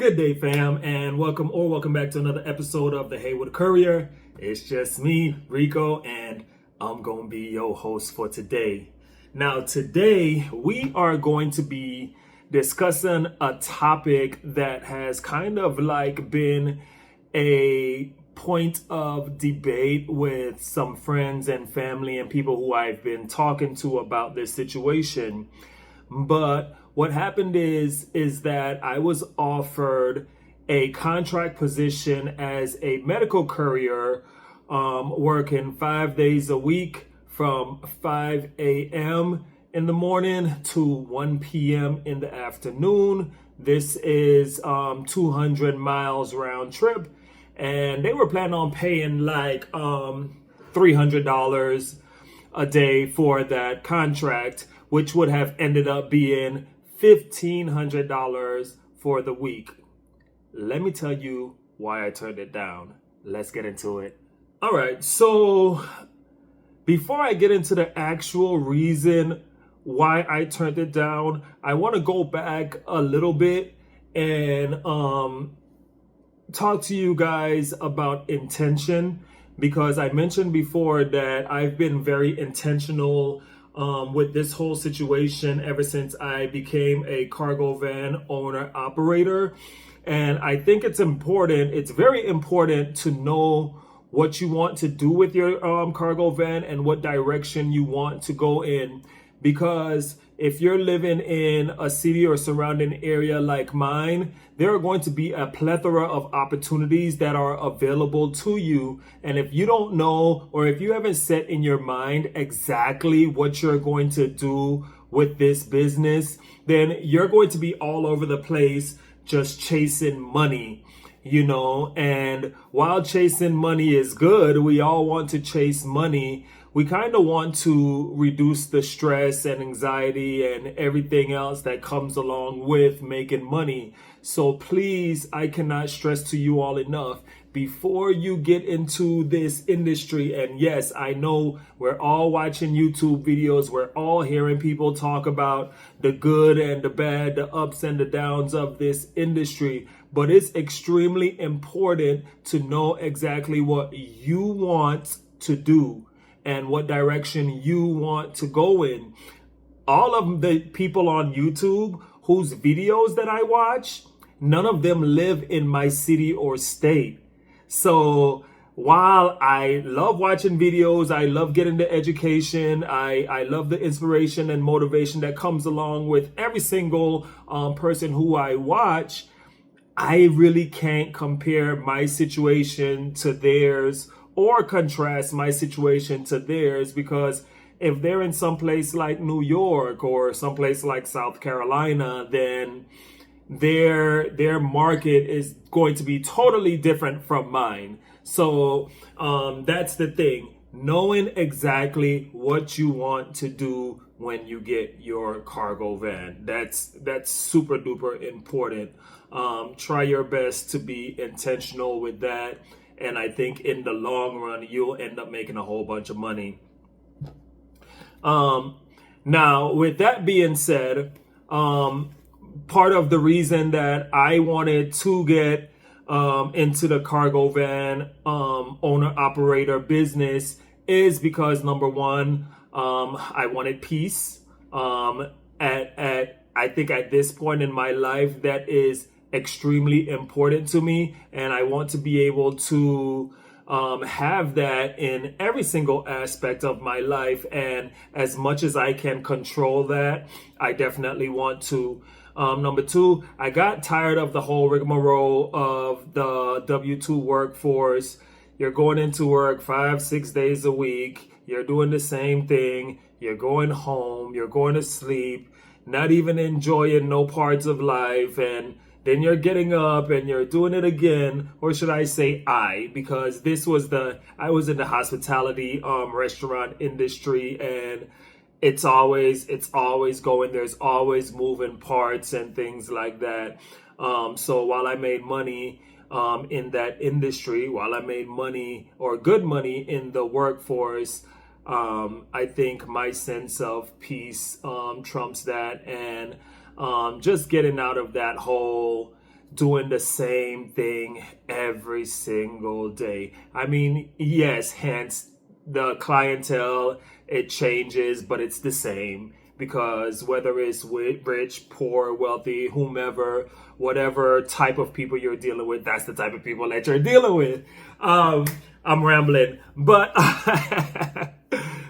Good day, fam, and welcome back to another episode of the Heywood Courier. It's just me, Rico, and I'm gonna be your host for today. Now, today we are going to be discussing a topic that has kind of like been a point of debate with some friends and family and people who I've been talking to about this situation. But what happened is that I was offered a contract position as a medical courier, working 5 days a week from 5 a.m. in the morning to 1 p.m. in the afternoon. This is 200 miles round trip, and they were planning on paying like $300 a day for that contract, which would have ended up being $1,500 for the week. Let me tell you why I turned it down. Let's get into it. All right, so before I get into the actual reason why I turned it down, I want to go back a little bit and talk to you guys about intention, because I mentioned before that I've been very intentional with this whole situation ever since I became a cargo van owner operator. And I think it's very important to know what you want to do with your cargo van and what direction you want to go in. Because if you're living in a city or surrounding area like mine, there are going to be a plethora of opportunities that are available to you. And if you don't know, or if you haven't set in your mind exactly what you're going to do with this business, then you're going to be all over the place just chasing money. And while chasing money is good, we all want to chase money. We kind of want to reduce the stress and anxiety and everything else that comes along with making money. So please, I cannot stress to you all enough, before you get into this industry, and yes, I know we're all watching YouTube videos, we're all hearing people talk about the good and the bad, the ups and the downs of this industry, but it's extremely important to know exactly what you want to do and what direction you want to go in. All of the people on YouTube whose videos that I watch, none of them live in my city or state. So while I love watching videos, I love getting the education, I love the inspiration and motivation that comes along with every single person who I watch, I really can't compare my situation to theirs or contrast my situation to theirs, because if they're in some place like New York or someplace like South Carolina, then their market is going to be totally different from mine. So that's the thing, knowing exactly what you want to do when you get your cargo van. That's super duper important. Try your best to be intentional with that, and I think in the long run you'll end up making a whole bunch of money. Now, with that being said, part of the reason that I wanted to get into the cargo van owner operator business is because, number one, I wanted peace. I think at this point in my life, that is extremely important to me, and I want to be able to have that in every single aspect of my life. And as much as I can control that, I definitely want to. Number two, I got tired of the whole rigmarole of the W-2 workforce. You're going into work 5-6 days a week. You're doing the same thing. You're going home. You're going to sleep, not even enjoying no parts of life. And then you're getting up and you're doing it again. Or should I say because I was in the hospitality restaurant industry, and it's always going, there's always moving parts and things like that. So while I made money in that industry, while I made money or good money in the workforce, I think my sense of peace trumps that, and just getting out of that whole doing the same thing every single day. I mean, yes, hence the clientele, it changes, but it's the same because whether it's with rich, poor, wealthy, whomever, whatever type of people you're dealing with, that's the type of people that you're dealing with. I'm rambling, but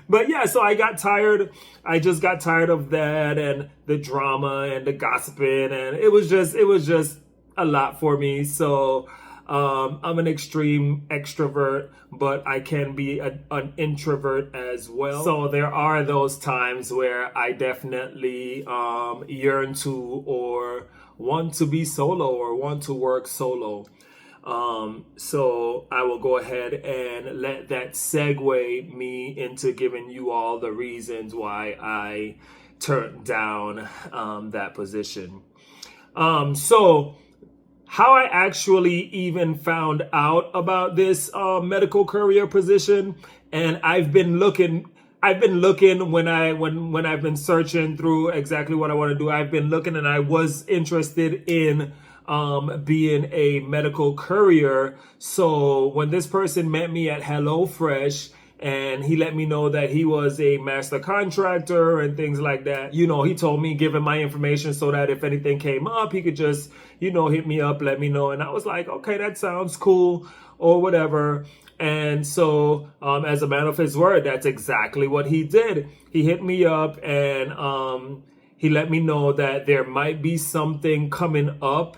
but yeah, so I got tired. I just got tired of that and the drama and the gossiping, and it was just a lot for me. So I'm an extreme extrovert, but I can be an introvert as well. So there are those times where I definitely yearn to or want to be solo or want to work solo. So I will go ahead and let that segue me into giving you all the reasons why I turned down that position. So how I actually even found out about this medical courier position, and I've been looking when I've been searching through exactly what I want to do. I've been looking, and I was interested in being a medical courier. So when this person met me at HelloFresh, and he let me know that he was a master contractor and things like that. He told me, give him my information so that if anything came up, he could just, hit me up, let me know. And I was like, okay, that sounds cool or whatever. And so, as a man of his word, that's exactly what he did. He hit me up and he let me know that there might be something coming up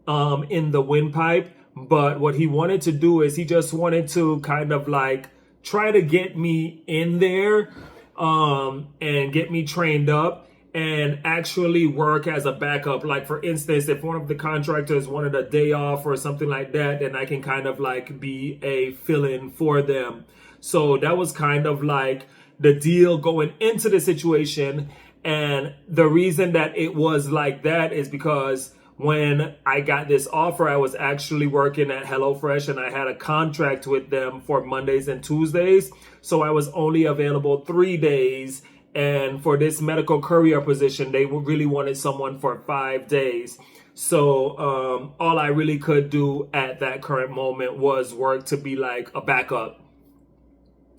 in the windpipe. But what he wanted to do is he just wanted to kind of like try to get me in there and get me trained up and actually work as a backup. Like, for instance, if one of the contractors wanted a day off or something like that, then I can kind of like be a fill-in for them. So that was kind of like the deal going into the situation. And the reason that it was like that is because when I got this offer, I was actually working at HelloFresh and I had a contract with them for Mondays and Tuesdays. So I was only available 3 days. And for this medical courier position, they really wanted someone for 5 days. So all I really could do at that current moment was work to be like a backup.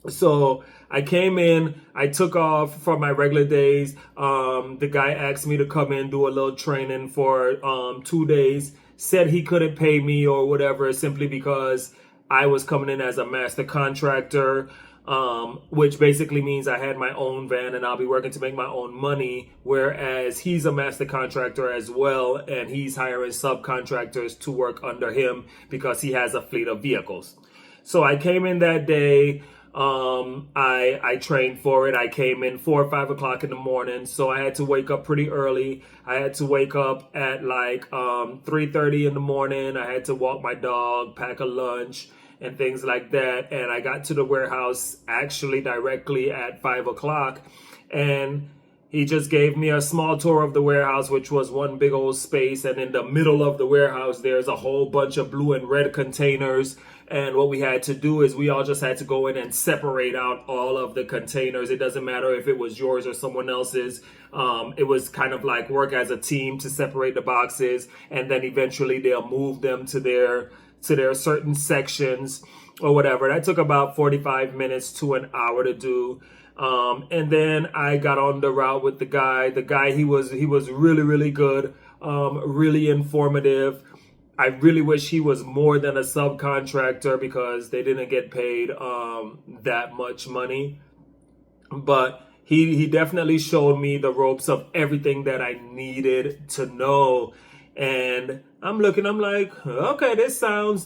So I came in, I took off for my regular days. The guy asked me to come in, do a little training for 2 days, said he couldn't pay me or whatever, simply because I was coming in as a master contractor, which basically means I had my own van and I'll be working to make my own money, whereas he's a master contractor as well, and he's hiring subcontractors to work under him because he has a fleet of vehicles. So I came in that day. I trained for it. I came in 4 or 5 o'clock in the morning, so I had to wake up pretty early. I had to wake up at like 3:30 in the morning. I had to walk my dog, pack a lunch, and things like that. And I got to the warehouse actually directly at 5 o'clock, and he just gave me a small tour of the warehouse, which was one big old space. And in the middle of the warehouse, there's a whole bunch of blue and red containers. And what we had to do is we all just had to go in and separate out all of the containers. It doesn't matter if it was yours or someone else's. It was kind of like work as a team to separate the boxes. And then eventually they'll move them to their certain sections or whatever. That took about 45 minutes to an hour to do. And then I got on the route with the guy. The guy, he was really, really good, really informative. I really wish he was more than a subcontractor because they didn't get paid that much money. But he definitely showed me the ropes of everything that I needed to know. And I'm like, okay, this sounds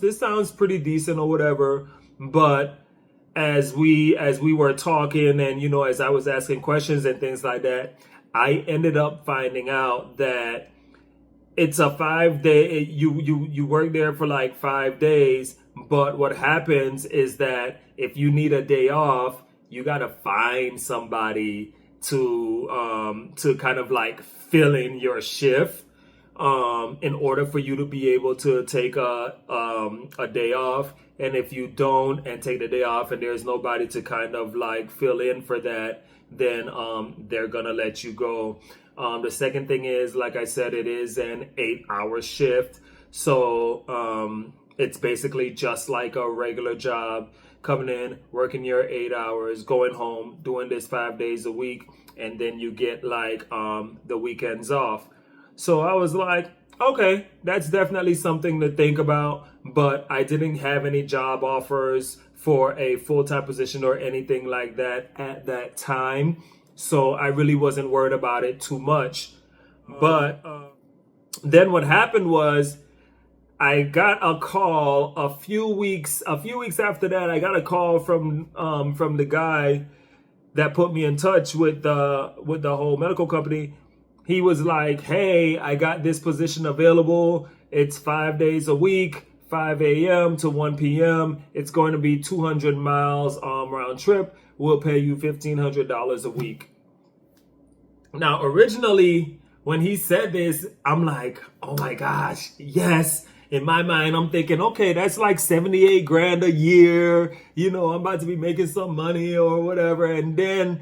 pretty decent or whatever. But as we were talking and, as I was asking questions and things like that, I ended up finding out that it's a 5-day, you work there for like 5 days. But what happens is that if you need a day off, you got to find somebody to kind of like fill in your shift, in order for you to be able to take a day off. And if you don't and take the day off and there's nobody to kind of like fill in for that, then they're gonna let you go. The second thing is, like I said, it is an 8-hour shift. So it's basically just like a regular job, coming in, working your 8 hours, going home, doing this 5 days a week, and then you get like the weekends off. So I was like, okay, that's definitely something to think about. But I didn't have any job offers for a full-time position or anything like that at that time. So I really wasn't worried about it too much. But then what happened was I got a call a few weeks after that. I got a call from the guy that put me in touch with the whole medical company. He was like, "Hey, I got this position available. It's 5 days a week, 5 a.m. to 1 p.m. It's going to be 200 miles round trip. We'll pay you $1,500 a week." Now, originally, when he said this, I'm like, "Oh my gosh, yes." In my mind, I'm thinking, okay, that's like 78 grand a year. I'm about to be making some money or whatever. And then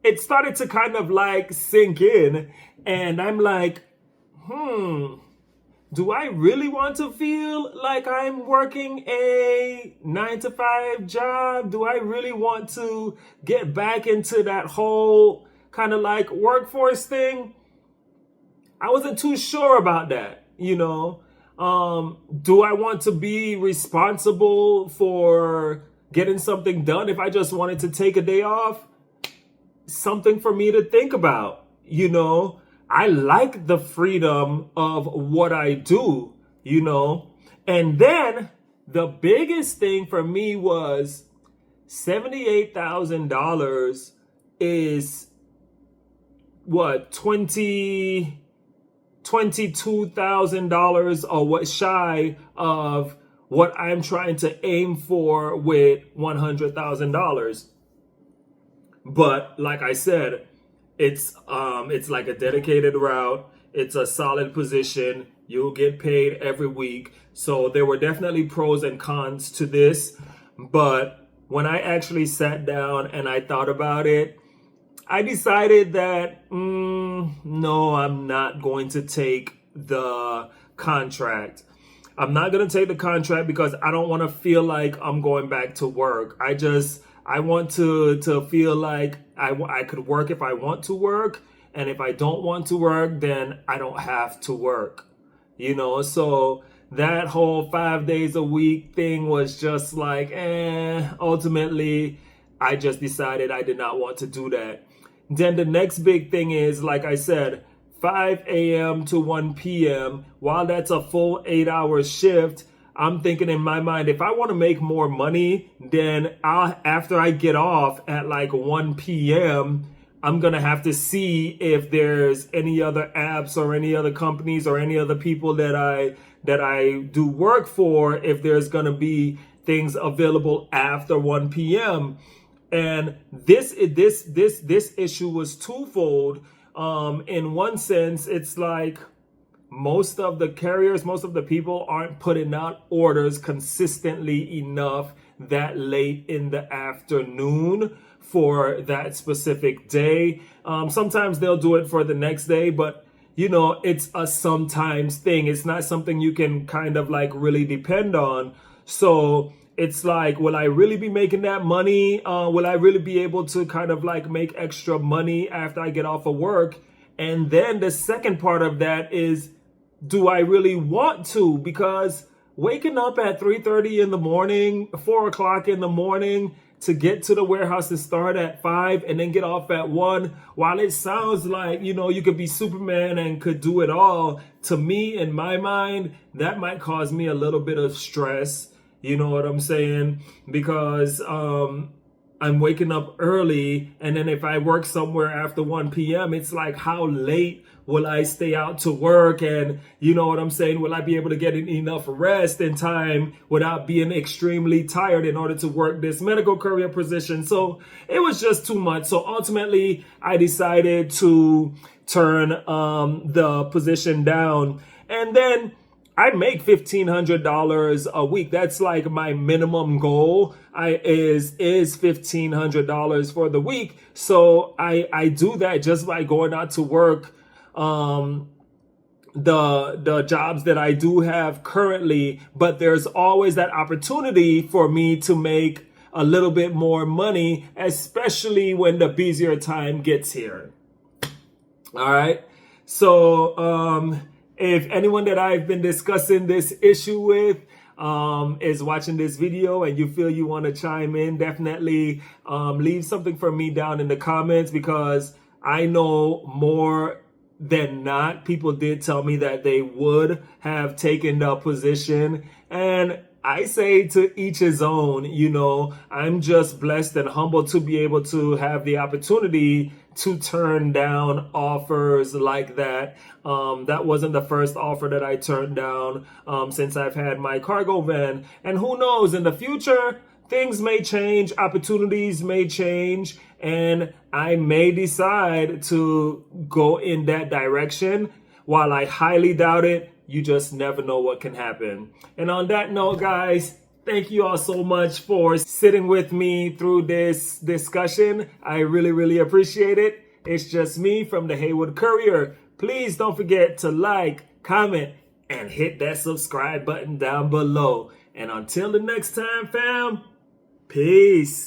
it started to kind of like sink in. And I'm like, do I really want to feel like I'm working a 9 to 5 job? Do I really want to get back into that whole kind of like workforce thing? I wasn't too sure about that, Do I want to be responsible for getting something done if I just wanted to take a day off? Something for me to think about, I like the freedom of what I do, And then the biggest thing for me was $78,000 is what, $22,000 or what shy of what I'm trying to aim for with $100,000. But like I said, it's like a dedicated route. It's a solid position. You'll get paid every week. So there were definitely pros and cons to this. But when I actually sat down and I thought about it, I decided that, no, I'm not going to take the contract. I'm not going to take the contract because I don't want to feel like I'm going back to work. I want to feel like I could work if I want to work. And if I don't want to work, then I don't have to work. So that whole 5 days a week thing was just like, ultimately, I just decided I did not want to do that. Then the next big thing is, like I said, 5 a.m. to 1 p.m. While that's a full 8-hour shift, I'm thinking in my mind, if I want to make more money, then after I get off at like 1 p.m., I'm going to have to see if there's any other apps or any other companies or any other people that I do work for, if there's going to be things available after 1 p.m. And this issue was twofold. In one sense, it's like most of the carriers, most of the people aren't putting out orders consistently enough that late in the afternoon for that specific day. Sometimes they'll do it for the next day, but it's a sometimes thing. It's not something you can kind of like really depend on. So it's like, will I really be making that money? Will I really be able to kind of like make extra money after I get off of work? And then the second part of that is, do I really want to? Because waking up at 3:30 in the morning, 4 o'clock in the morning to get to the warehouse and start at 5 and then get off at 1, while it sounds like, you could be Superman and could do it all, to me, in my mind, that might cause me a little bit of stress. You know what I'm saying? Because I'm waking up early, and then if I work somewhere after 1 p.m., it's like, how late will I stay out to work? And you know what I'm saying? Will I be able to get enough rest in time without being extremely tired in order to work this medical courier position? So it was just too much. So ultimately, I decided to turn the position down. And then I make $1,500 a week. That's like my minimum goal. Is $1,500 for the week. So I do that just by going out to work the jobs that I do have currently, but there's always that opportunity for me to make a little bit more money, especially when the busier time gets here. All right. So if anyone that I've been discussing this issue with is watching this video and you feel you want to chime in, definitely leave something for me down in the comments, because I know more than not, people did tell me that they would have taken the position. And I say to each his own. You know, I'm just blessed and humbled to be able to have the opportunity to turn down offers like that. That wasn't the first offer that I turned down since I've had my cargo van. And who knows, in the future, things may change, opportunities may change, and I may decide to go in that direction. While I highly doubt it, you just never know what can happen. And on that note, guys, thank you all so much for sitting with me through this discussion. I really, really appreciate it. It's just me from the Heywood Courier. Please don't forget to like, comment, and hit that subscribe button down below. And until the next time, fam, peace.